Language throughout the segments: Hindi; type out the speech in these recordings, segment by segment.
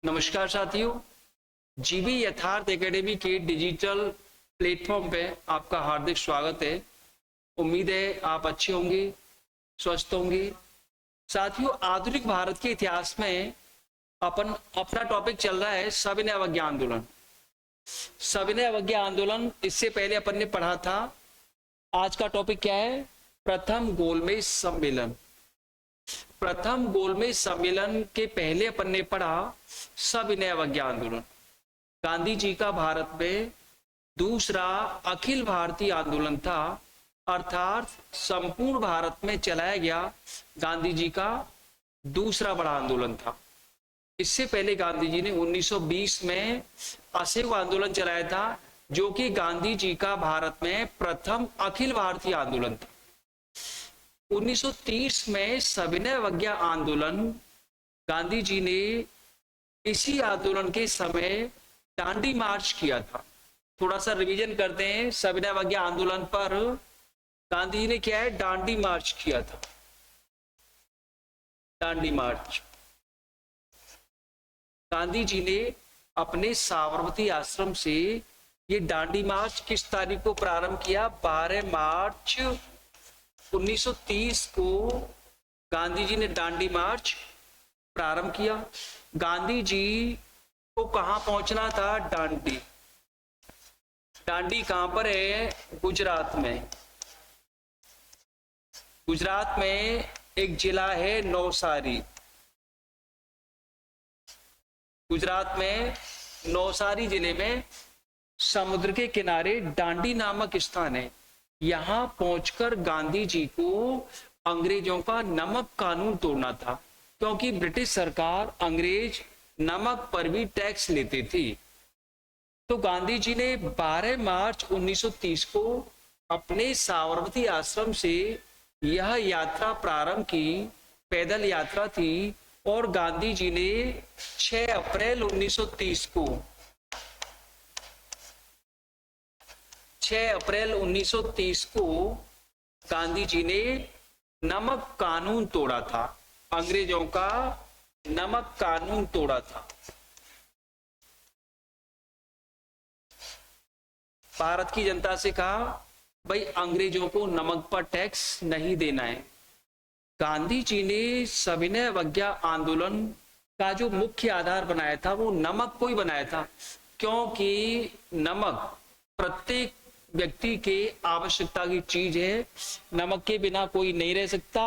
नमस्कार साथियों, जीवी यथार्थ एकेडमी के डिजिटल प्लेटफॉर्म पे आपका हार्दिक स्वागत है। उम्मीद है आप अच्छे होंगे, स्वस्थ होंगे। साथियों, आधुनिक भारत के इतिहास में अपना टॉपिक चल रहा है सविनय अवज्ञा आंदोलन। सविनय अवज्ञा आंदोलन इससे पहले अपन ने पढ़ा था। आज का टॉपिक क्या है? प्रथम गोलमेज सम्मेलन। प्रथम गोलमेज सम्मेलन के पहले अपन ने पढ़ा सविनय अवज्ञा आंदोलन। गांधी जी का भारत में दूसरा अखिल भारतीय आंदोलन था, अर्थात संपूर्ण भारत में चलाया गया गांधी जी का दूसरा बड़ा आंदोलन था। इससे पहले गांधी जी ने 1920 में असहयोग आंदोलन चलाया था, जो कि गांधी जी का भारत में प्रथम अखिल भारतीय आंदोलन था। 1930 में सविनय अवज्ञा आंदोलन, गांधी जी ने इसी आंदोलन के समय दांडी मार्च किया था। थोड़ा सा रिवीजन करते हैं। सविनय अवज्ञा आंदोलन पर गांधी जी ने क्या है? दांडी मार्च किया था। दांडी मार्च गांधी जी ने अपने साबरमती आश्रम से ये दांडी मार्च किस तारीख को प्रारंभ किया? 12 मार्च 1930 को गांधी जी ने दांडी मार्च प्रारंभ किया। गांधी जी को कहां पहुंचना था? दांडी। दांडी कहां पर है? गुजरात में। गुजरात में एक जिला है नौसारी। गुजरात में नौसारी जिले में समुद्र के किनारे दांडी नामक स्थान है। यहां पहुंचकर गांधी जी को अंग्रेजों का नमक कानून तोड़ना था, क्योंकि ब्रिटिश सरकार अंग्रेज नमक पर भी टैक्स लेती थी। तो गांधी जी ने 12 मार्च 1930 को अपने साबरमती आश्रम से यह यात्रा प्रारंभ की। पैदल यात्रा थी और गांधी जी ने 6 अप्रैल 1930 को 6 अप्रैल 1930 को गांधी जी ने नमक कानून तोड़ा था। अंग्रेजों का नमक कानून तोड़ा था। भारत की जनता से कहा, भाई अंग्रेजों को नमक पर टैक्स नहीं देना है। गांधी जी ने सविनय अवज्ञा आंदोलन का जो मुख्य आधार बनाया था वो नमक को ही बनाया था, क्योंकि नमक प्रत्येक व्यक्ति के आवश्यकता की चीज है। नमक के बिना कोई नहीं रह सकता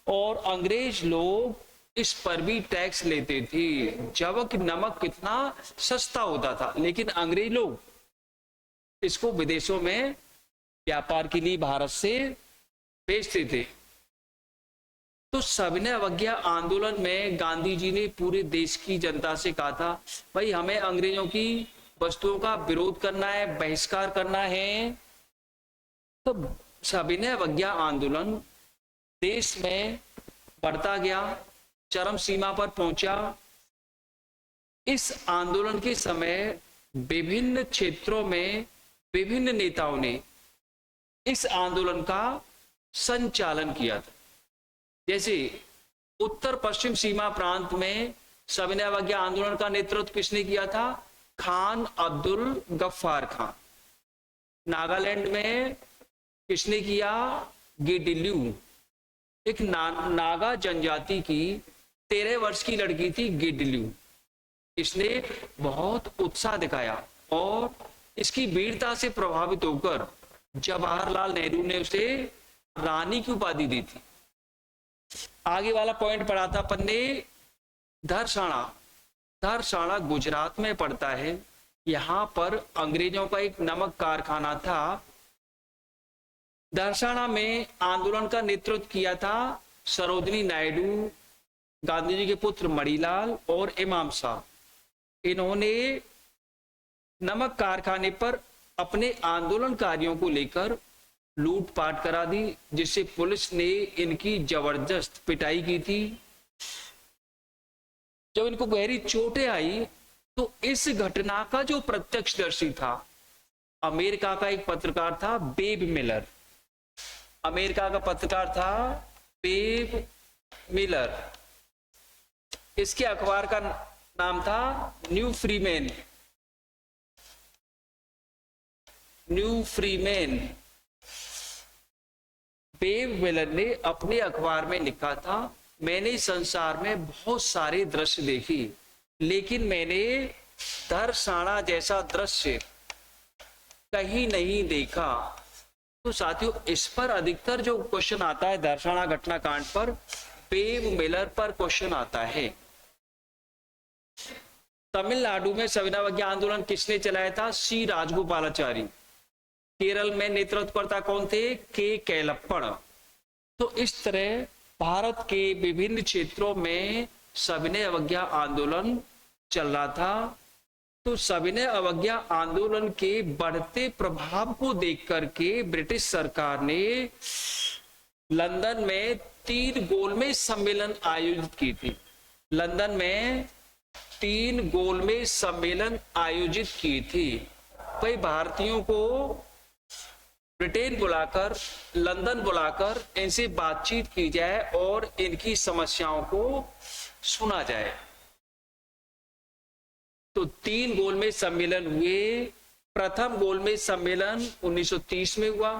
और अंग्रेज लोग इस पर भी टैक्स लेते थे, जबकि नमक कितना सस्ता होता था। लेकिन अंग्रेज लोग इसको विदेशों में व्यापार के लिए भारत से बेचते थे। तो सविनय अवज्ञा आंदोलन में गांधी जी ने पूरे देश की जनता से कहा था, भाई हमें अंग्रेजों की वस्तुओं का विरोध करना है, बहिष्कार करना है। तो सविनय अवज्ञा आंदोलन देश में बढ़ता गया, चरम सीमा पर पहुंचा। इस आंदोलन के समय विभिन्न क्षेत्रों में विभिन्न नेताओं ने इस आंदोलन का संचालन किया था। जैसे उत्तर पश्चिम सीमा प्रांत में सविनय अवज्ञा आंदोलन का नेतृत्व किसने किया था? खान अब्दुल गफ्फार खान। नागालैंड में किसने किया? गिडिल्यू। एक नागा जनजाति की 13 वर्ष की लड़की थी गिडिल्यू। इसने बहुत उत्साह दिखाया और इसकी वीरता से प्रभावित होकर जवाहरलाल नेहरू ने उसे रानी की उपाधि दी थी। आगे वाला पॉइंट पढ़ा था अपन ने, धरसाणा। धरसाणा गुजरात में पड़ता है। यहां पर अंग्रेजों का एक नमक कारखाना था। धरसाणा में आंदोलन का नेतृत्व किया था सरोजनी नायडू, गांधी जी के पुत्र मणिलाल और इमाम साहब। इन्होंने नमक कारखाने पर अपने आंदोलनकारियों को लेकर लूटपाट करा दी, जिससे पुलिस ने इनकी जबरदस्त पिटाई की थी। जब इनको गहरी चोटें आई तो इस घटना का जो प्रत्यक्षदर्शी था, अमेरिका का एक पत्रकार था बेब मिलर। अमेरिका का पत्रकार था बेब मिलर। इसके अखबार का नाम था न्यू फ्रीमेन। न्यू फ्रीमेन बेव मिलर ने अपने अखबार में लिखा था, मैंने संसार में बहुत सारे दृश्य देखे, लेकिन मैंने दर्शाना जैसा दृश्य कहीं नहीं देखा। तो साथियों, इस पर अधिकतर जो क्वेश्चन आता है दर्शाना घटनाकांड पर, बेव मिलर पर क्वेश्चन आता है। तमिलनाडु में सविनय अवज्ञा आंदोलन किसने चलाया था? सी राजगोपालाचारी। केरल में नेतृत्वकर्ता कौन थे? के कैलप्पण। तो इस तरह भारत के विभिन्न क्षेत्रों में सविनय अवज्ञा आंदोलन चल रहा था। तो सविनय अवज्ञा आंदोलन के बढ़ते प्रभाव को देख करके ब्रिटिश सरकार ने लंदन में 3 गोलमेज सम्मेलन आयोजित की थी। लंदन में 3 गोलमेज सम्मेलन आयोजित की थी। भाई भारतीयों को ब्रिटेन बुलाकर, लंदन बुलाकर इनसे बातचीत की जाए और इनकी समस्याओं को सुना जाए। तो 3 गोलमेज सम्मेलन हुए। प्रथम गोलमेज सम्मेलन 1930 में हुआ,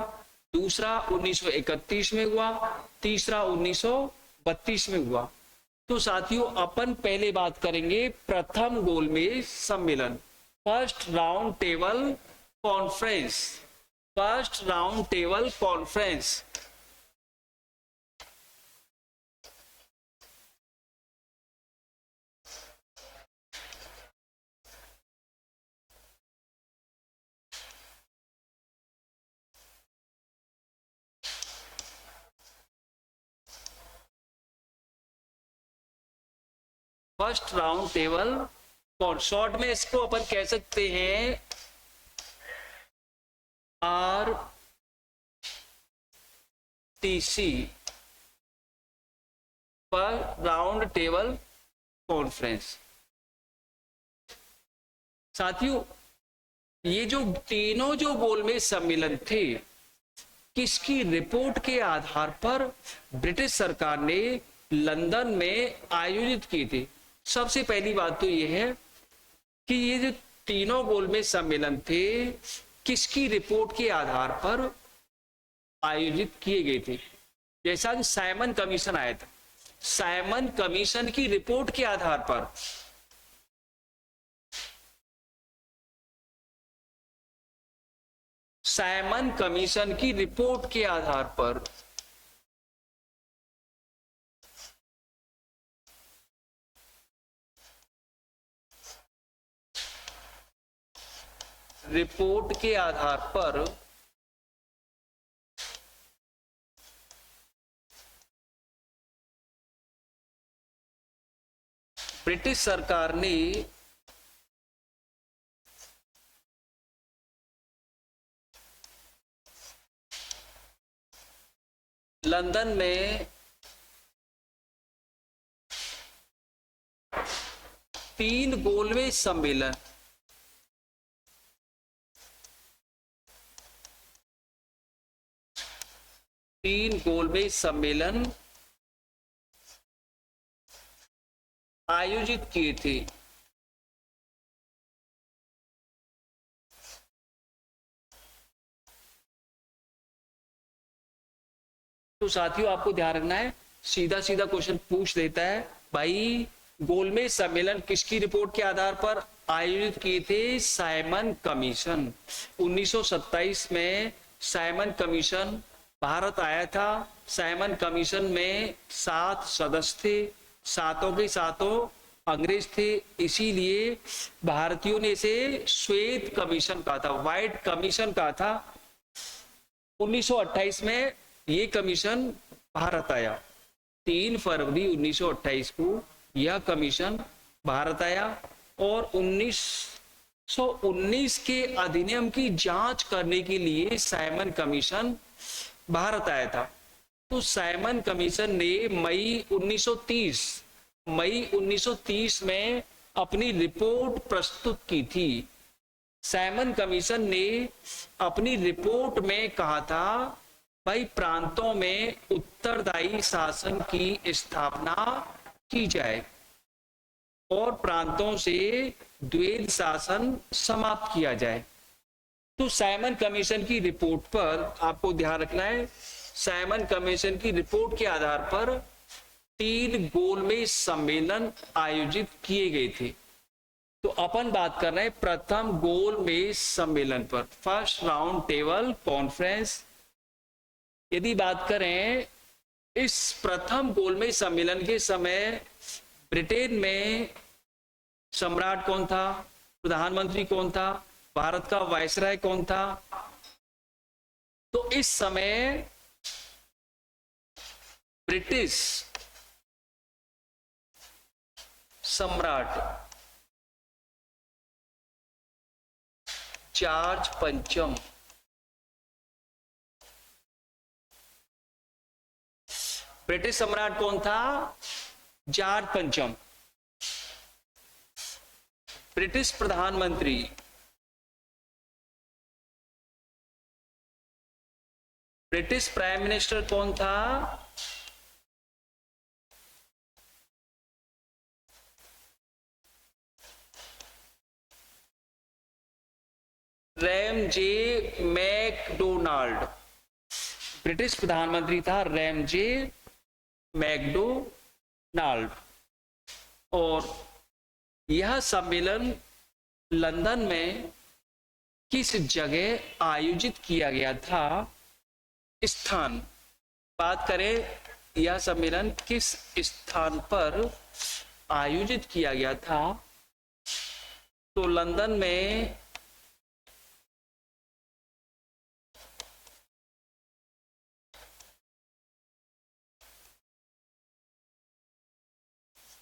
दूसरा 1931 में हुआ, तीसरा 1932 में हुआ। तो साथियों, अपन पहले बात करेंगे प्रथम गोलमेज सम्मेलन, first round table conference. First round table conference first round table, short में इसको अपन कह सकते हैं RTC, पर राउंड टेबल कॉन्फ्रेंस। साथियों, ये जो तीनों जो गोलमेज सम्मेलन थे, किसकी रिपोर्ट के आधार पर ब्रिटिश सरकार ने लंदन में आयोजित की थी? सबसे पहली बात तो यह है कि ये जो तीनों गोलमेज सम्मेलन थे, किसकी रिपोर्ट के आधार पर आयोजित किए गए थे? जैसा कि साइमन कमीशन आया था, साइमन कमीशन की रिपोर्ट के आधार पर साइमन कमीशन की रिपोर्ट के आधार पर रिपोर्ट के आधार पर ब्रिटिश सरकार ने लंदन में 3 गोलमेज सम्मेलन आयोजित किए थे। तो साथियों, आपको ध्यान रखना है, सीधा सीधा क्वेश्चन पूछ देता है, भाई गोलमेज सम्मेलन किसकी रिपोर्ट के आधार पर आयोजित किए थे? Simon commission. 1927 में साइमन कमीशन भारत आया था। साइमन कमीशन में 7 सदस्य थे, 7 के 7 अंग्रेज थे, इसीलिए भारतीयों ने इसे श्वेत कमीशन कहा था, व्हाइट कमीशन कहा था। 1928 में ये कमीशन भारत आया। 3 फरवरी 1928 को यह कमीशन भारत आया और 1919 के अधिनियम की जांच करने के लिए साइमन कमीशन भारत आया था। तो साइमन कमीशन ने मई 1930 में अपनी रिपोर्ट प्रस्तुत की थी। साइमन कमीशन ने अपनी रिपोर्ट में कहा था, भाई प्रांतों में उत्तरदायी शासन की स्थापना की जाए और प्रांतों से द्वैध शासन समाप्त किया जाए। तो साइमन कमीशन की रिपोर्ट पर आपको ध्यान रखना है, साइमन कमीशन की रिपोर्ट के आधार पर 3 गोलमेज सम्मेलन आयोजित किए गए थे। तो अपन बात कर रहे हैं प्रथम गोलमेज सम्मेलन पर, फर्स्ट राउंड टेबल कॉन्फ्रेंस। यदि बात करें इस प्रथम गोलमेज सम्मेलन के समय ब्रिटेन में सम्राट कौन था, प्रधानमंत्री कौन था, भारत का वायसराय कौन था? तो इस समय ब्रिटिश सम्राट जॉर्ज पंचम, ब्रिटिश सम्राट कौन था? जॉर्ज पंचम। ब्रिटिश प्रधानमंत्री ब्रिटिश प्राइम मिनिस्टर कौन था? Ramsay McDonald. ब्रिटिश प्रधानमंत्री था रैमजे मैकडोनाल्ड। और यह सम्मेलन लंदन में किस जगह आयोजित किया गया था? स्थान, बात करें यह सम्मेलन किस स्थान पर आयोजित किया गया था, तो लंदन में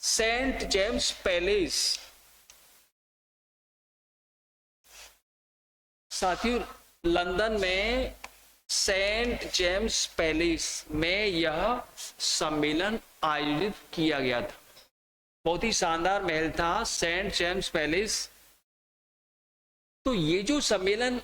सेंट जेम्स पैलेस। साथियों, लंदन में सेंट जेम्स पैलेस में यह सम्मेलन आयोजित किया गया था। बहुत ही शानदार महल था सेंट जेम्स पैलेस। तो ये जो सम्मेलन,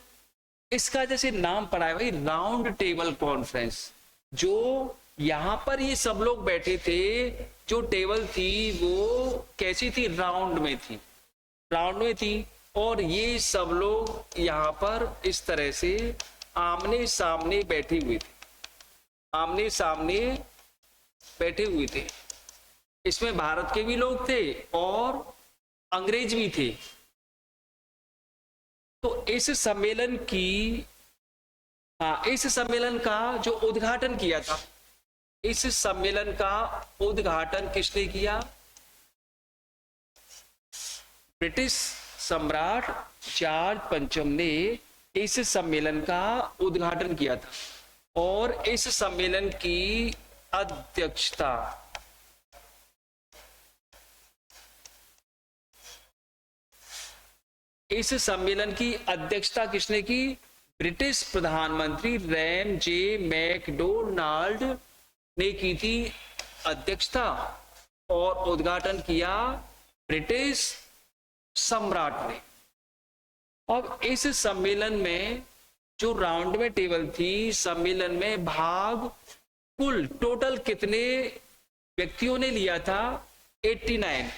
इसका जैसे नाम पड़ा है भाई, राउंड टेबल कॉन्फ्रेंस। जो यहां पर ये सब लोग बैठे थे, जो टेबल थी वो कैसी थी? राउंड में थी, राउंड में थी। और ये सब लोग यहां पर इस तरह से आमने सामने बैठे हुए थे, आमने सामने बैठे हुए थे। इसमें भारत के भी लोग थे और अंग्रेज भी थे। तो इस सम्मेलन का जो उद्घाटन किया था, इस सम्मेलन का उद्घाटन किसने किया? ब्रिटिश सम्राट जॉर्ज पंचम ने इस सम्मेलन का उद्घाटन किया था। और इस सम्मेलन की अध्यक्षता किसने की? ब्रिटिश प्रधानमंत्री रैमजे मैकडोनाल्ड ने की थी अध्यक्षता। और उद्घाटन किया ब्रिटिश सम्राट ने। अब इस सम्मेलन में जो राउंड में टेबल थी, सम्मेलन में भाग कुल टोटल कितने व्यक्तियों ने लिया था? 89।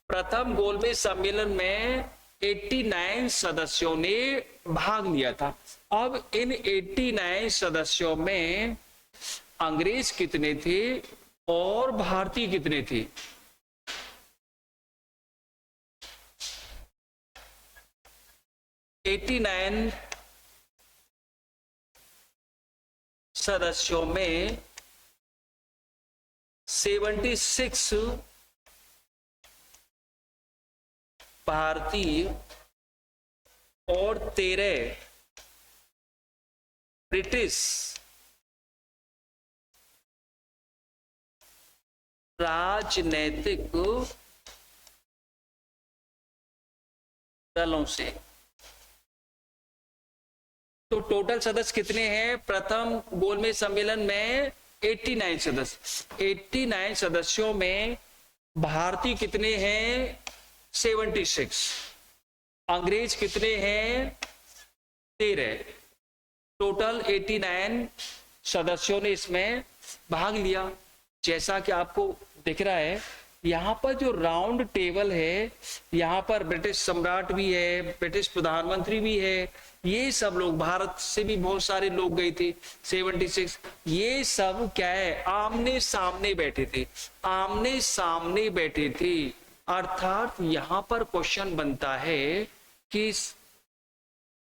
प्रथम गोलमेज सम्मेलन में 89 सदस्यों ने भाग लिया था। अब इन 89 सदस्यों में अंग्रेज कितने थे और भारतीय कितने थे? $89 सदस्यों में 76 भारतीय और 13 ब्रिटिश राजनैतिक दलों से। तो टोटल सदस्य कितने हैं प्रथम गोलमेज सम्मेलन में? 89 सदस्य। 89 सदस्यों में भारतीय कितने हैं? 76। अंग्रेज कितने हैं? 13। टोटल 89 सदस्यों ने इसमें भाग लिया। जैसा कि आपको दिख रहा है यहाँ पर जो राउंड टेबल है, यहाँ पर ब्रिटिश सम्राट भी है, ब्रिटिश प्रधानमंत्री भी है, ये सब लोग, भारत से भी बहुत सारे लोग गए थे 76, ये सब क्या है, आमने सामने बैठे थे, आमने सामने बैठे थे। अर्थात यहाँ पर क्वेश्चन बनता है कि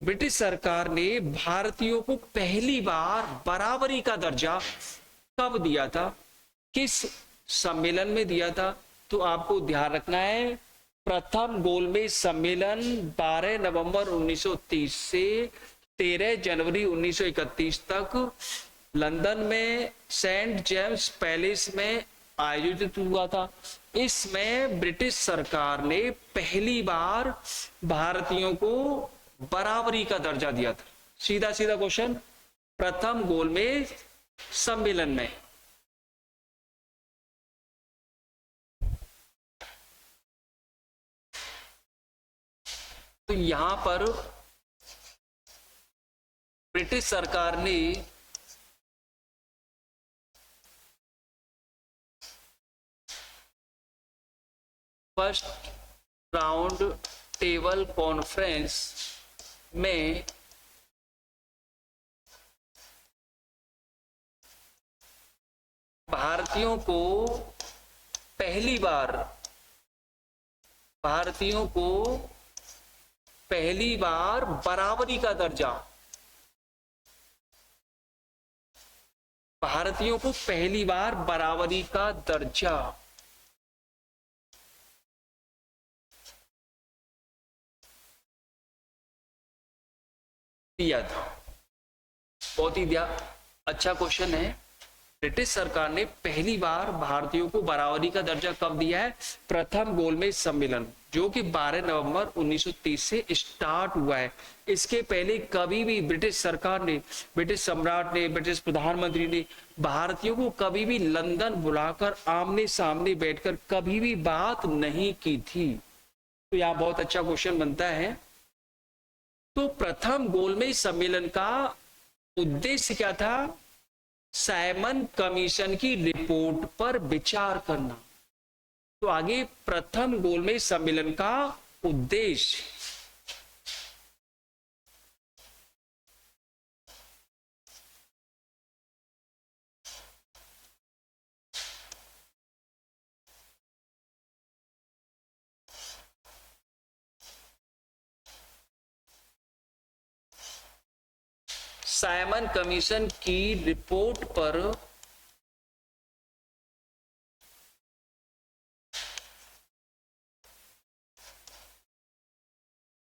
ब्रिटिश सरकार ने भारतीयों को पहली बार बराबरी का दर्जा कब दिया था, किस सम्मेलन में दिया था? तो आपको ध्यान रखना है, प्रथम गोलमेज सम्मेलन 12 नवंबर 1930 से 13 जनवरी 1931 तक लंदन में सेंट जेम्स पैलेस में आयोजित हुआ था। इसमें ब्रिटिश सरकार ने पहली बार भारतीयों को बराबरी का दर्जा दिया था। सीधा सीधा क्वेश्चन, प्रथम गोलमेज सम्मेलन में। तो यहां पर ब्रिटिश सरकार ने फर्स्ट राउंड टेबल कॉन्फ्रेंस में भारतीयों को पहली बार बराबरी का दर्जा, भारतीयों को पहली बार बराबरी का दर्जा दिया था। बहुत ही अच्छा क्वेश्चन है। ब्रिटिश सरकार ने पहली बार भारतीयों को बराबरी का दर्जा कब दिया है? प्रथम गोलमेज सम्मेलन, जो कि 12 नवंबर 1930 से स्टार्ट हुआ है। इसके पहले कभी भी ब्रिटिश सरकार ने, ब्रिटिश सम्राट ने, ब्रिटिश प्रधानमंत्री ने भारतीयों को कभी भी लंदन बुलाकर आमने सामने बैठकर कभी भी बात नहीं की थी। तो यहाँ बहुत अच्छा क्वेश्चन बनता है। तो प्रथम गोलमेज सम्मेलन का उद्देश्य क्या था? साइमन कमीशन की रिपोर्ट पर विचार करना। तो आगे प्रथम गोलमेज सम्मेलन का उद्देश्य, साइमन कमीशन की रिपोर्ट पर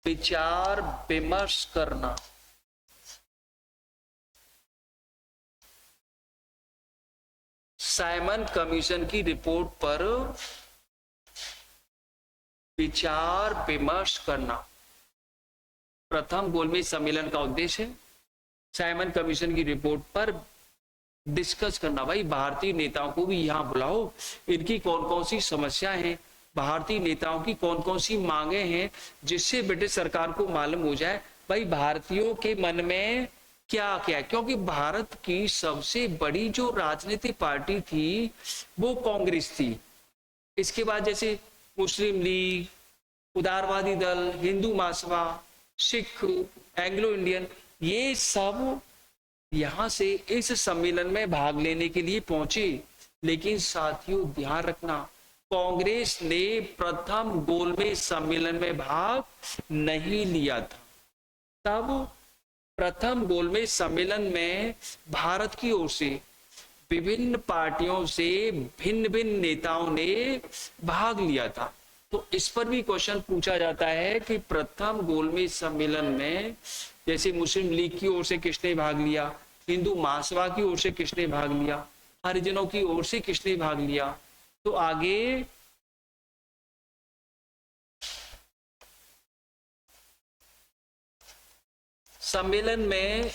विचार विमर्श करना। साइमन कमीशन की रिपोर्ट पर विचार विमर्श करना प्रथम गोलमेज सम्मेलन का उद्देश्य है। साइमन कमीशन की रिपोर्ट पर डिस्कस करना। भाई भारतीय नेताओं को भी यहां बुलाओ, इनकी कौन कौन सी समस्याएं हैं, भारतीय नेताओं की कौन कौन सी मांगे हैं, जिससे ब्रिटिश सरकार को मालूम हो जाए भाई भारतीयों के मन में क्या क्या। क्योंकि भारत की सबसे बड़ी जो राजनीतिक पार्टी थी वो कांग्रेस थी। इसके बाद जैसे मुस्लिम लीग, उदारवादी दल, हिंदू महासभा, सिख, एंग्लो इंडियन, ये सब यहां से इस सम्मेलन में भाग लेने के लिए पहुंचे। लेकिन साथियों ध्यान रखना, कांग्रेस ने प्रथम गोलमेज सम्मेलन में भाग नहीं लिया था। तब प्रथम गोलमेज सम्मेलन में भारत की ओर से विभिन्न पार्टियों से भिन्न भिन्न नेताओं ने भाग लिया था। तो इस पर भी क्वेश्चन पूछा जाता है कि प्रथम गोलमेज सम्मेलन में जैसे मुस्लिम लीग की ओर से किसने भाग लिया, हिंदू महासभा की ओर से किसने भाग लिया, हरिजनों की ओर से किसने भाग लिया। तो आगे सम्मेलन में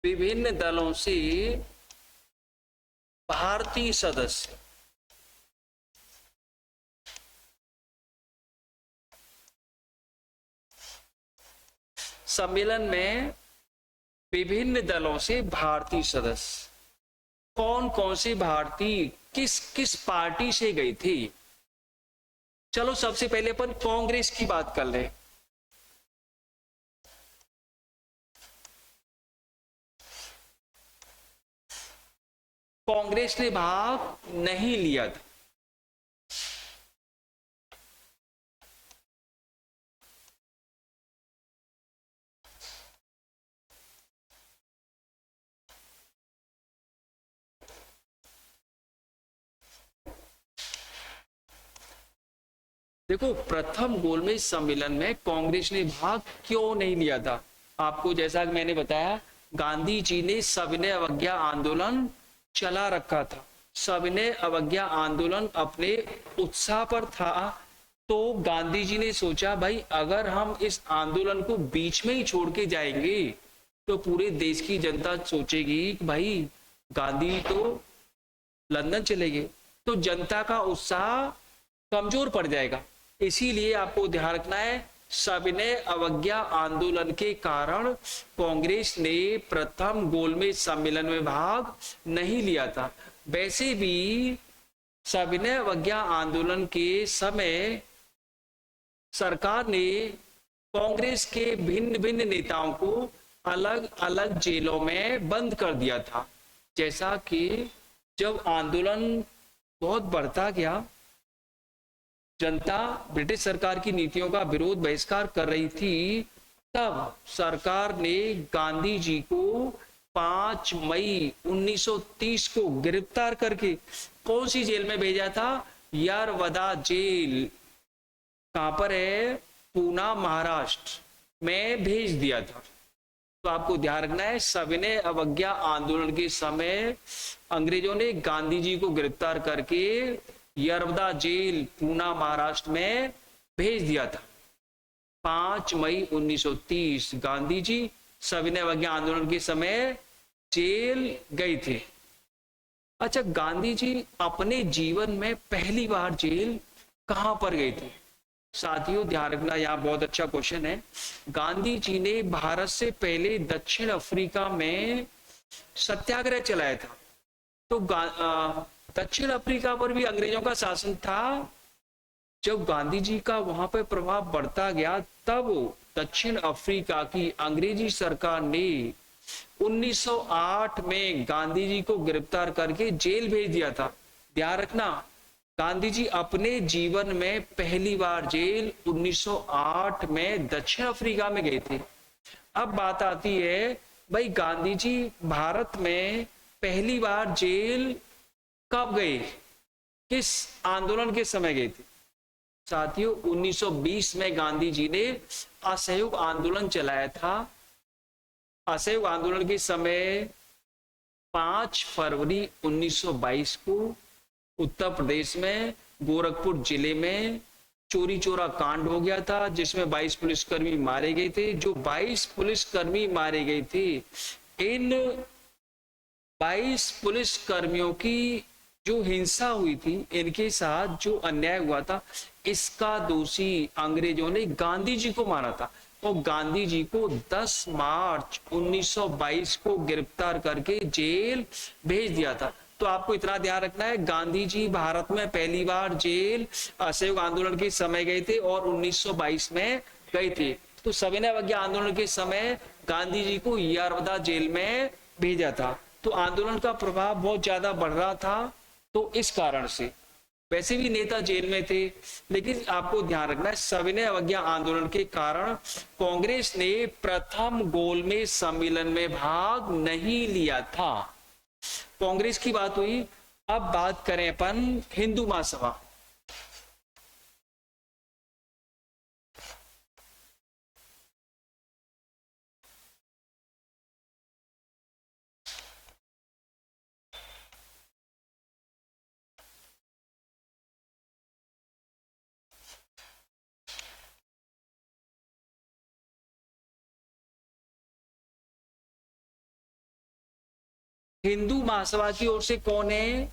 विभिन्न दलों से भारतीय सदस्य सम्मेलन में विभिन्न दलों से भारतीय सदस्य, कौन कौन से भारतीय किस किस पार्टी से गए थे? चलो सबसे पहले अपन कांग्रेस की बात कर लें। कांग्रेस ने भाग नहीं लिया था। देखो, प्रथम गोलमेज सम्मेलन में कांग्रेस ने भाग क्यों नहीं लिया था? आपको जैसा कि मैंने बताया, गांधी जी ने सविनय अवज्ञा आंदोलन चला रखा था। सविनय अवज्ञा आंदोलन अपने उत्साह पर था, तो गांधी जी ने सोचा भाई अगर हम इस आंदोलन को बीच में ही छोड़ के जाएंगे तो पूरे देश की जनता सोचेगी कि भाई गांधी तो लंदन चले गए, तो जनता का उत्साह कमजोर पड़ जाएगा। इसीलिए आपको ध्यान रखना है, सविनय अवज्ञा आंदोलन के कारण कांग्रेस ने प्रथम गोलमेज सम्मेलन में भाग नहीं लिया था। वैसे भी सविनय अवज्ञा आंदोलन के समय सरकार ने कांग्रेस के भिन्न भिन्न नेताओं को अलग अलग जेलों में बंद कर दिया था। जैसा कि जब आंदोलन बहुत बढ़ता गया, जनता ब्रिटिश सरकार की नीतियों का विरोध बहिष्कार कर रही थी, तब सरकार ने गांधी जी को 5 मई 1930 को गिरफ्तार करके कौन सी जेल में भेजा था? यरवदा जेल। कहां पर है? पूना, महाराष्ट्र में भेज दिया था। तो आपको ध्यान रखना है, सविनय अवज्ञा आंदोलन के समय अंग्रेजों ने गांधी जी को गिरफ्तार करके यरवदा जेल, पूना, महाराष्ट्र में भेज दिया था। 5 मई 1930 गांधी जी सविनय अवज्ञा आंदोलन के समय जेल गए थे। अच्छा, गांधी जी अपने जीवन में पहली बार जेल कहां पर गए थे? साथियों ध्यान रखना, यहाँ बहुत अच्छा क्वेश्चन है। गांधी जी ने भारत से पहले दक्षिण अफ्रीका में सत्याग्रह चलाया था। तो दक्षिण अफ्रीका पर भी अंग्रेजों का शासन था। जब गांधी जी का वहां पर प्रभाव बढ़ता गया, तब दक्षिण अफ्रीका की अंग्रेजी सरकार ने 1908 में गांधी जी को गिरफ्तार करके जेल भेज दिया था। ध्यान रखना, गांधी जी अपने जीवन में पहली बार जेल 1908 में दक्षिण अफ्रीका में गए थे। अब बात आती है, भाई गांधी जी भारत में पहली बार जेल कब गए, किस आंदोलन के समय गए थे? साथियों, 1920 में गांधी जी ने असहयोग आंदोलन चलाया था। असहयोग आंदोलन के समय 5 फरवरी 1922 को उत्तर प्रदेश में गोरखपुर जिले में चोरी चोरा कांड हो गया था, जिसमें 22 पुलिसकर्मी मारे गए थे। जो 22 पुलिसकर्मी मारे गए थे, इन 22 पुलिसकर्मियों की जो हिंसा हुई थी, इनके साथ जो अन्याय हुआ था, इसका दोषी अंग्रेजों ने गांधी जी को माना था और गांधी जी को 10 मार्च 1922 को गिरफ्तार करके जेल भेज दिया था। तो आपको इतना ध्यान रखना है, गांधी जी भारत में पहली बार जेल असहयोग आंदोलन के समय गए थे और 1922 में गए थे। तो सविनय अवज्ञा आंदोलन के समय गांधी जी को यरवदा जेल में भेजा था। तो आंदोलन का प्रभाव बहुत ज्यादा बढ़ रहा था, तो इस कारण से वैसे भी नेता जेल में थे, लेकिन आपको ध्यान रखना है, सविनय अवज्ञा आंदोलन के कारण कांग्रेस ने प्रथम गोलमेज सम्मेलन में भाग नहीं लिया था। कांग्रेस की बात हुई। अब बात करें अपन हिंदू महासभा। हिंदू महासभा की ओर से कौन है?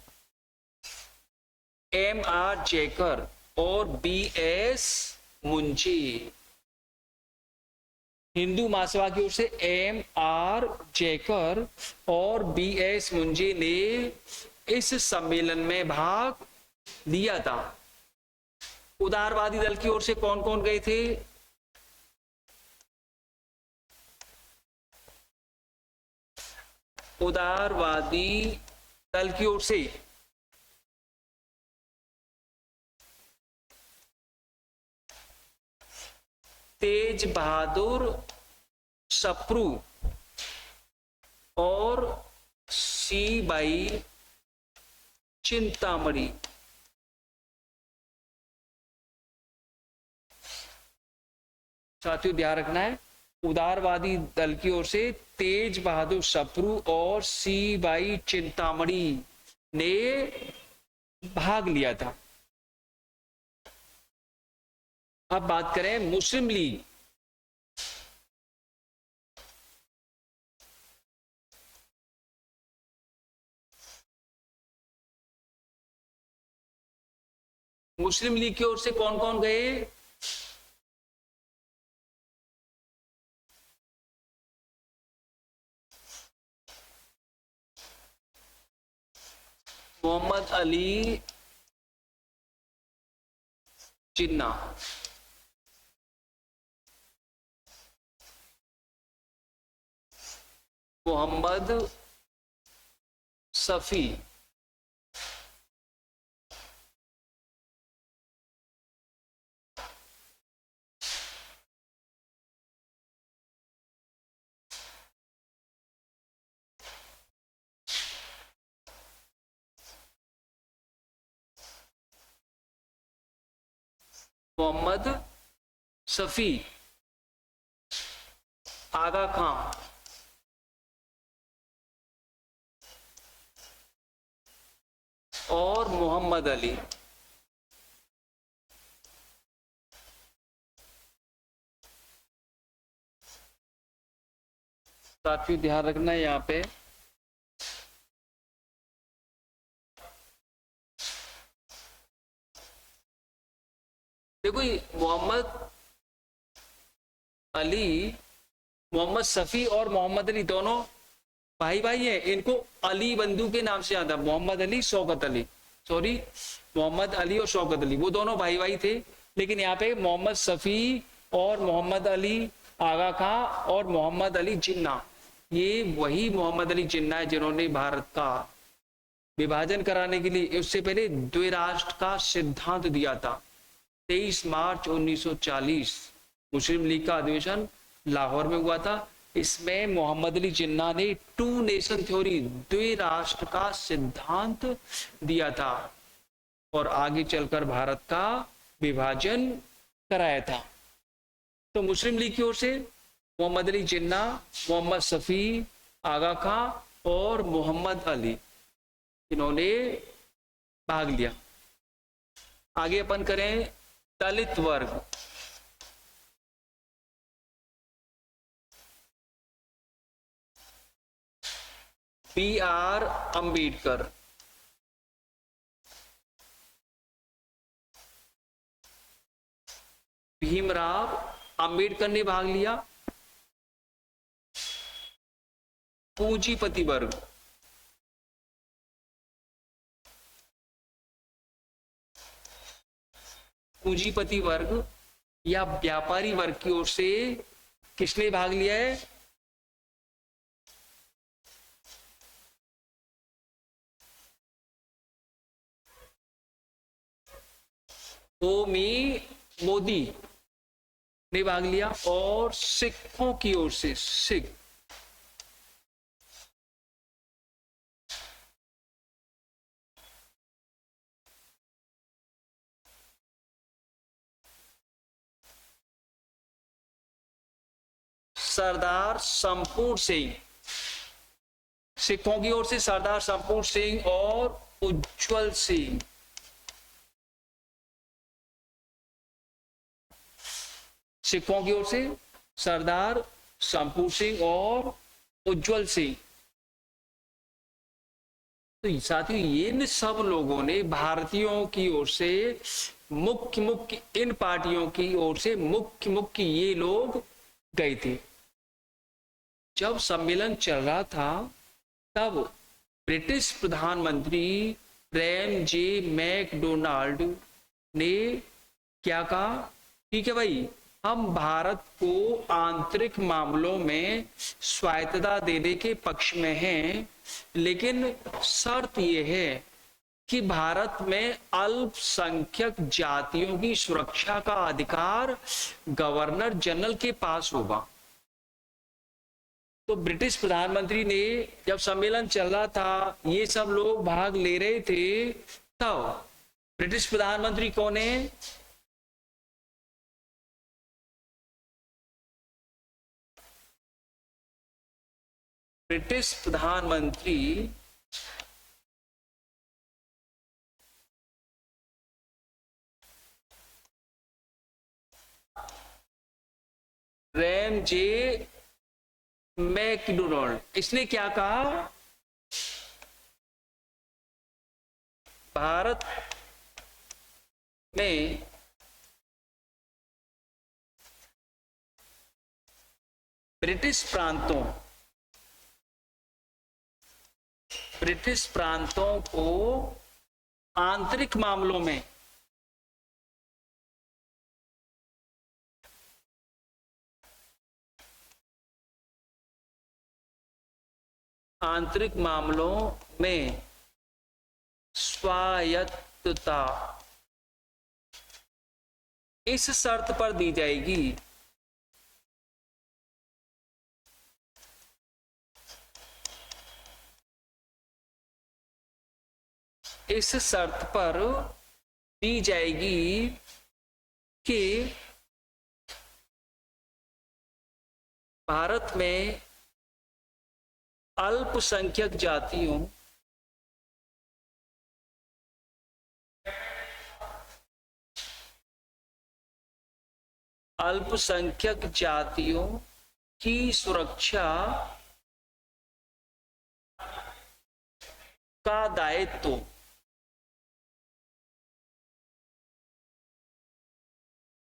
M.R. जयकर और B.S. मुंशी। हिंदू महासभा की ओर से M.R. जयकर और B.S. मुंजे ने इस सम्मेलन में भाग लिया था। उदारवादी दल की ओर से कौन कौन गए थे? उदारवादी दल की ओर से तेज बहादुर सप्रू और सी बाई चिंतामणि। साथियों ध्यान रखना है, उदारवादी दल की ओर से तेज बहादुर सप्रू और सी बाई चिंतामणि ने भाग लिया था। अब बात करें मुस्लिम लीग। मुस्लिम लीग की ओर से कौन कौन गए? मोहम्मद अली जिन्ना, मोहम्मद सफी, मोहम्मद सफी, आगा खां और मोहम्मद अली। साथियों ध्यान रखना है यहाँ पे, देखो मोहम्मद अली, मोहम्मद सफी और मोहम्मद अली दोनों भाई भाई हैं। इनको अली बंधु के नाम से याद है, मोहम्मद अली शौकत अली, सॉरी मोहम्मद अली और शौकत अली, वो दोनों भाई भाई थे। लेकिन यहाँ पे मोहम्मद सफी और मोहम्मद अली आगा खां और मोहम्मद अली जिन्ना, ये वही मोहम्मद अली जिन्ना है जिन्होंने भारत का विभाजन कराने के लिए उससे पहले द्विराष्ट्र का सिद्धांत दिया था। 23 मार्च 1940 मुस्लिम लीग का अधिवेशन लाहौर में हुआ था। इसमें मोहम्मद अली जिन्ना ने टू नेशन थ्योरी, द्विराष्ट्र का सिद्धांत दिया था और आगे चलकर भारत का विभाजन कराया था। तो मुस्लिम लीग की ओर से मोहम्मद अली जिन्ना, मोहम्मद सफी, आगा खां और मोहम्मद अली, इन्होंने भाग लिया। आगे अपन करें दलित वर्ग। B.R. अंबेडकर, भीमराव अंबेडकर ने भाग लिया। पूंजीपति वर्ग, पूंजीपति वर्ग या व्यापारी वर्ग की ओर से किसने भाग लिया है? ओमी मोदी ने भाग लिया। और सिखों की ओर से सिख, सरदार संपूर्ण सिंह, सिखों की ओर से सरदार संपूर्ण सिंह और उज्जवल सिंह। सिखों की ओर से सरदार संपूर्ण सिंह और उज्जवल सिंह। तो साथियों इन सब लोगों ने भारतीयों की ओर से मुख्य इन पार्टियों की ओर से मुख्य ये लोग गई थी। जब सम्मेलन चल रहा था तब ब्रिटिश प्रधानमंत्री रैम जे मैकडोनाल्ड ने क्या कहा, ठीक है भाई, हम भारत को आंतरिक मामलों में स्वायत्तता देने के पक्ष में हैं, लेकिन शर्त यह है कि भारत में अल्पसंख्यक जातियों की सुरक्षा का अधिकार गवर्नर जनरल के पास होगा। तो ब्रिटिश प्रधानमंत्री ने, जब सम्मेलन चल रहा था, ये सब लोग भाग ले रहे थे, तब ब्रिटिश प्रधानमंत्री कौन है? ब्रिटिश प्रधानमंत्री रैम जे मैकडोनाल्ड, इसने क्या कहा, भारत में ब्रिटिश प्रांतों को आंतरिक मामलों में स्वायत्तता इस शर्त पर दी जाएगी कि भारत में अल्पसंख्यक जातियों की सुरक्षा का दायित्व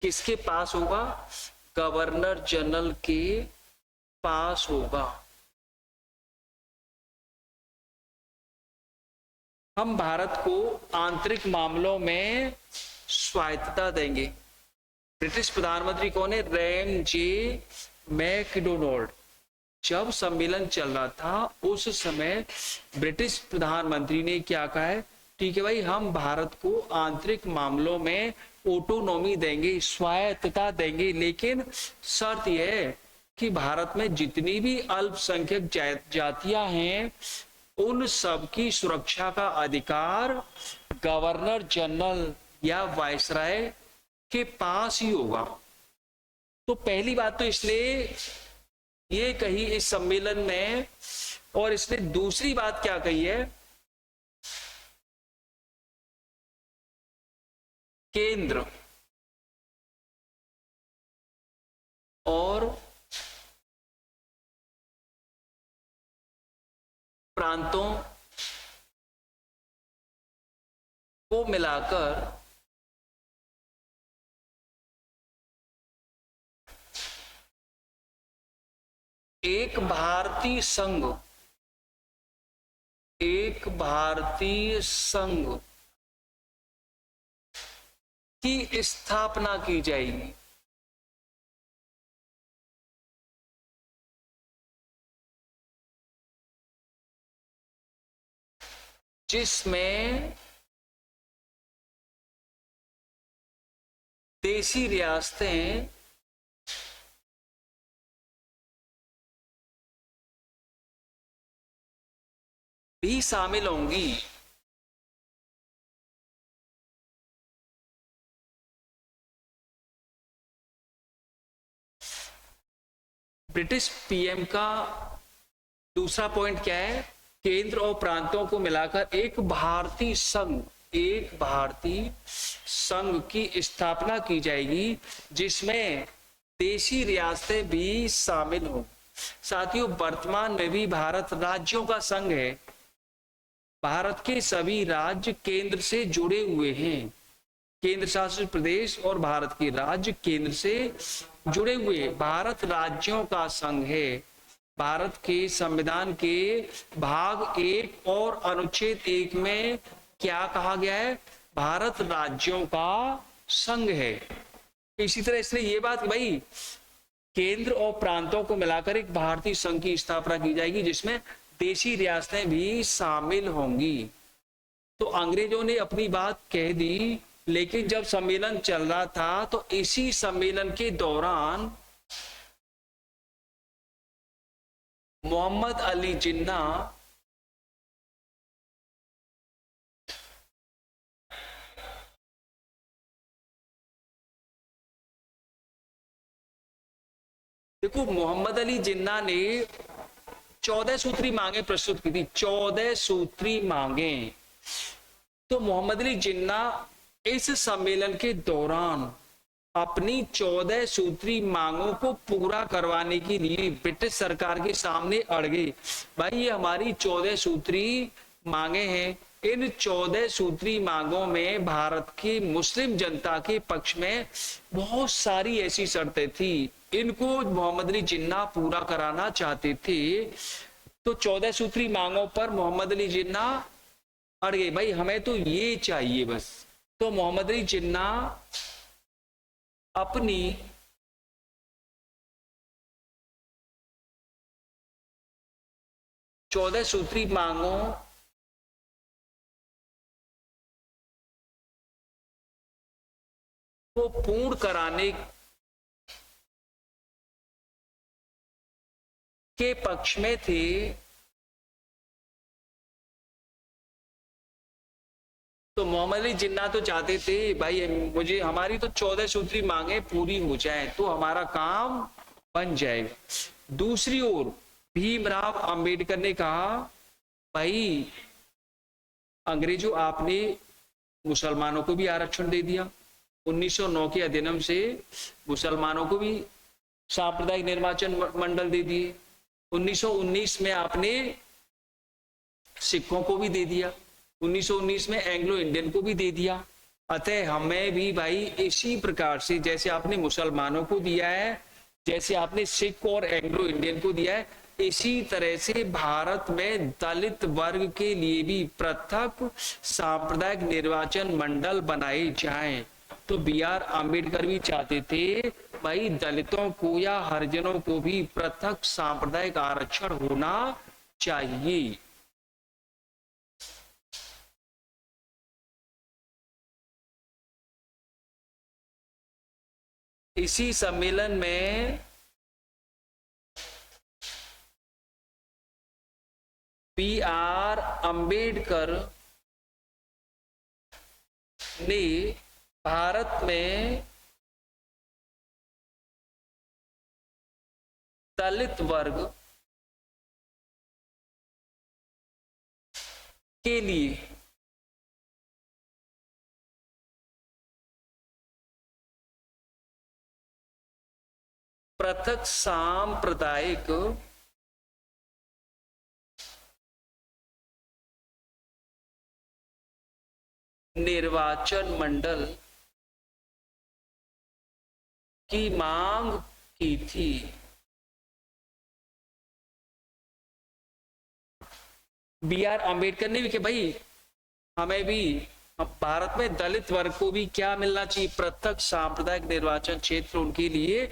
किसके पास होगा? गवर्नर जनरल के पास होगा। हम भारत को आंतरिक मामलों में स्वायत्तता देंगे। ब्रिटिश प्रधानमंत्री कौन है? रैम जे मैकडोनाल्ड। जब सम्मेलन चल रहा था उस समय ब्रिटिश प्रधानमंत्री ने क्या कहा है, ठीक है भाई, हम भारत को आंतरिक मामलों में ऑटोनॉमी देंगे, स्वायत्तता देंगे, लेकिन शर्त यह है कि भारत में जितनी भी अल्पसंख्यक जातियां हैं उन सब की सुरक्षा का अधिकार गवर्नर जनरल या वायसराय के पास ही होगा। तो पहली बात तो इसने ये कही इस सम्मेलन में, और इसने दूसरी बात क्या कही है, केंद्र और प्रांतों को मिलाकर एक भारतीय संघ की स्थापना की जाएगी। जिसमें देशी रियासतें भी शामिल होंगी। ब्रिटिश पीएम का दूसरा पॉइंट क्या है? केंद्र और प्रांतों को मिलाकर एक भारतीय संघ की स्थापना की जाएगी, जिसमें देशी रियासतें भी शामिल हों। साथियों, वर्तमान में भी भारत राज्यों का संघ है। भारत के सभी राज्य केंद्र से जुड़े हुए हैं। केंद्र शासित प्रदेश और भारत के राज्य केंद्र से जुड़े हुए भारत राज्यों का संघ है। भारत के संविधान के भाग 1 और अनुच्छेद 1 में क्या कहा गया है? भारत राज्यों का संघ है। इसी तरह इसने ये बात कि भाई केंद्र और प्रांतों को मिलाकर एक भारतीय संघ की स्थापना की जाएगी जिसमें देशी रियासतें भी शामिल होंगी। तो अंग्रेजों ने अपनी बात कह दी, लेकिन जब सम्मेलन चल रहा था तो इसी सम्मेलन के दौरान मोहम्मद अली जिन्ना देखो, मोहम्मद अली जिन्ना ने 14 सूत्री मांगे प्रस्तुत की थी। 14 सूत्री मांगे। तो मोहम्मद अली जिन्ना इस सम्मेलन के दौरान अपनी 14 सूत्री मांगों को पूरा करवाने के लिए ब्रिटिश सरकार के सामने अड़ गए। भाई ये हमारी 14 सूत्री मांगे हैं। इन 14 सूत्री मांगों में भारत की मुस्लिम जनता के पक्ष में बहुत सारी ऐसी शर्तें थी, इनको मोहम्मद अली जिन्ना पूरा कराना चाहते थे। तो 14 सूत्री मांगों पर मोहम्मद अली जिन्ना अड़ गए, भाई हमें तो ये चाहिए बस। तो मोहम्मद अली जिन्ना अपनी चौदह सूत्री मांगों को पूर्ण कराने के पक्ष में थे। तो मोहम्मद अली जिन्ना तो चाहते थे भाई मुझे हमारी तो 14 सूत्री मांगे पूरी हो जाए तो हमारा काम बन जाएगा। दूसरी ओर भीमराव अंबेडकर ने कहा भाई अंग्रेजों आपने मुसलमानों को भी आरक्षण दे दिया। 1909 के अधिनियम से मुसलमानों को भी सांप्रदायिक निर्वाचन मंडल दे दिए। 1919 में आपने सिखों को भी दे दिया। 1919 में एंग्लो इंडियन को भी दे दिया। अतः हमें भी भाई इसी प्रकार से जैसे आपने मुसलमानों को दिया है, जैसे आपने सिख और एंग्लो इंडियन को दिया है, इसी तरह से भारत में दलित वर्ग के लिए भी पृथक सांप्रदायिक निर्वाचन मंडल बनाए जाएं। तो B.R. अम्बेडकर भी चाहते थे भाई दलितों को या हरिजनों को भी पृथक सांप्रदायिक आरक्षण होना चाहिए। इसी सम्मेलन में B.R. अम्बेडकर ने भारत में दलित वर्ग के लिए पृथक सांप्रदायिक निर्वाचन मंडल की मांग की थी। B.R. अम्बेडकर ने भी कि भाई हमें भी भारत में दलित वर्ग को भी क्या मिलना चाहिए, पृथक सांप्रदायिक निर्वाचन क्षेत्र उनके लिए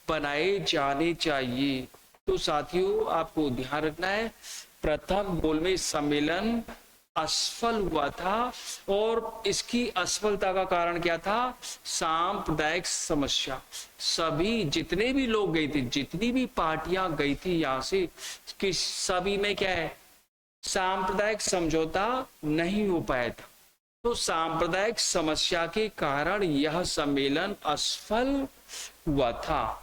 बनाए जाने चाहिए। तो साथियों आपको ध्यान रखना है प्रथम गोलमेज सम्मेलन असफल हुआ था और इसकी असफलता का कारण क्या था? सांप्रदायिक समस्या। सभी जितने भी लोग गए थे, जितनी भी पार्टियां गई थी यहां से, कि सभी में क्या है, सांप्रदायिक समझौता नहीं हो पाया था। तो सांप्रदायिक समस्या के कारण यह सम्मेलन असफल हुआ था।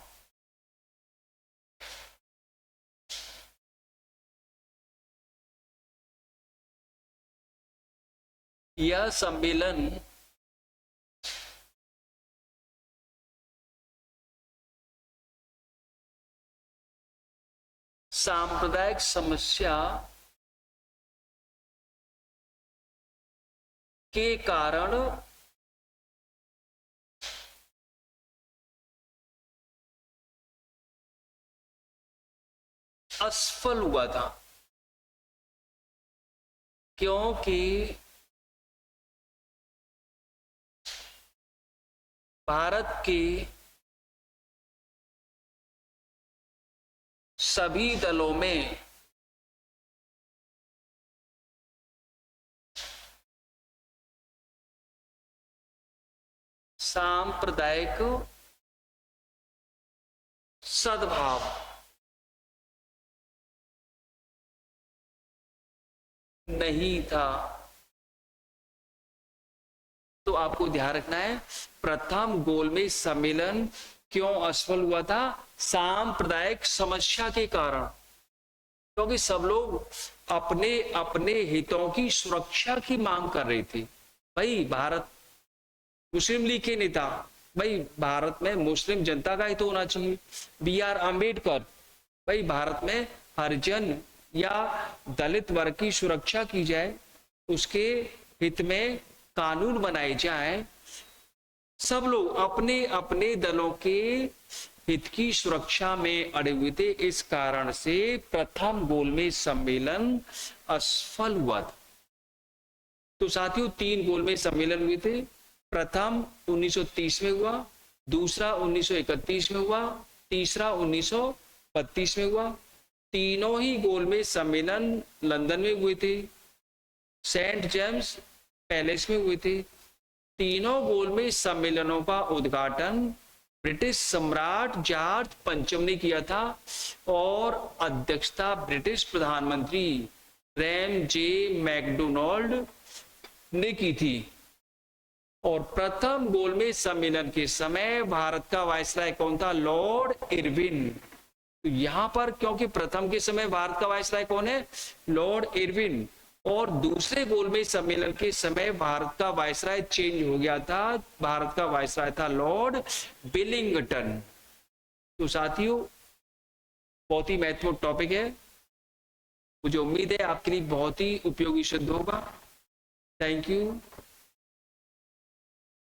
यह सम्मेलन सांप्रदायिक समस्या के कारण असफल हुआ था, क्योंकि भारत के सभी दलों में सांप्रदायिक सद्भाव नहीं था। तो आपको ध्यान रखना है, प्रथम गोलमेज सम्मेलन क्यों असफल हुआ था? सांप्रदायिक समस्या के कारण, क्योंकि सब लोग अपने अपने हितों की सुरक्षा की मांग कर रहे थे। भाई भारत, मुस्लिम लीग के नेता, भाई भारत में मुस्लिम जनता का हित होना चाहिए। B.R. अम्बेडकर, भाई भारत में हरिजन या दलित वर्ग की सुरक्षा की जाए, उसके हित में कानून बनाए जाए। सब लोग अपने अपने दलों के हित की सुरक्षा में अड़े हुए थे। इस कारण से प्रथम गोलमेज सम्मेलन असफल हुआ था। तो साथियों 3 गोलमेज सम्मेलन हुए थे। प्रथम 1930 में हुआ, दूसरा 1931 में हुआ, तीसरा 1932 में हुआ। तीनों ही गोलमेज सम्मेलन लंदन में हुए थे, सेंट जेम्स पैलेस में हुए थे। तीनों गोलमेज सम्मेलनों का उद्घाटन ब्रिटिश सम्राट जॉर्ज पंचम ने किया था और अध्यक्षता ब्रिटिश प्रधानमंत्री रैमजे मैकडोनाल्ड ने की थी। और प्रथम गोलमेज सम्मेलन के समय भारत का वायसराय कौन था? Lord Irwin. तो यहां पर क्योंकि प्रथम के समय भारत का वायसराय कौन है? Lord Irwin. और दूसरे गोलमेज सम्मेलन के समय भारत का वायसराय चेंज हो गया था, भारत का वायसराय था लॉर्ड विलिंगटन। तो साथियों बहुत ही महत्वपूर्ण टॉपिक है, मुझे उम्मीद है आपके लिए बहुत ही उपयोगी सिद्ध होगा। Thank you.